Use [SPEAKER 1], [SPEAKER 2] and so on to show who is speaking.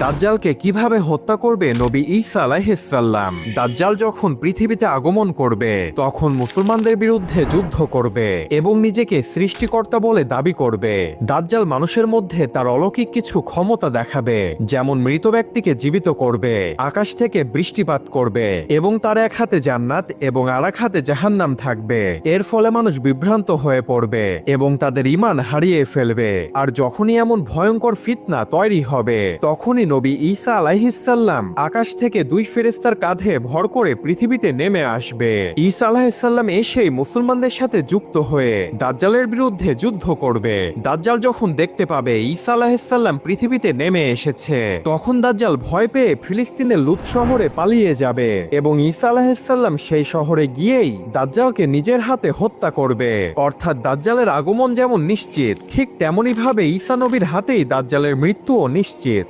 [SPEAKER 1] দাজ্জালকে কিভাবে হত্যা করবে নবী ঈসা আলাইহিস সালাম। দাজ্জাল যখন পৃথিবীতে আগমন করবে তখন মুসলমানদের বিরুদ্ধে যুদ্ধ করবে এবং নিজেকে সৃষ্টিকর্তা বলে দাবি করবে। দাজ্জাল মানুষের মধ্যে তার অলৌকিক কিছু ক্ষমতা দেখাবে, যেমন মৃত ব্যক্তিকে জীবিত করবে, আকাশ থেকে বৃষ্টিপাত করবে এবং তার এক হাতে জান্নাত এবং আরেক হাতে জাহান্নাম থাকবে। এর ফলে মানুষ বিভ্রান্ত হয়ে পড়বে এবং তাদের ঈমান হারিয়ে ফেলবে। আর যখনই এমন ভয়ঙ্কর ফিতনা তৈরি হবে তখনই নবী ঈসা আলাইহিস সালাম আকাশ থেকে দুই ফেরেশতার কাঁধে ভর করে পৃথিবীতে নেমে আসবে। ঈসা আলাইহিস সালাম এসেই মুসলমানদের সাথে যুক্ত হয়ে দাজ্জালের বিরুদ্ধে যুদ্ধ করবে। দাজ্জাল যখন দেখতে পাবে ঈসা আলাইহিস সালাম পৃথিবীতে নেমে এসেছে তখন দাজ্জাল ভয় পেয়ে ফিলিস্তিনের লুত শহরে পালিয়ে যাবে এবং ঈসা আলাইহিস সালাম সেই শহরে গিয়েই দাজ্জালকে নিজের হাতে হত্যা করবে। অর্থাৎ দাজ্জালের আগমন যেমন নিশ্চিত, ঠিক তেমনি ভাবে ঈসা নবীর হাতেই দাজ্জালের মৃত্যুও নিশ্চিত।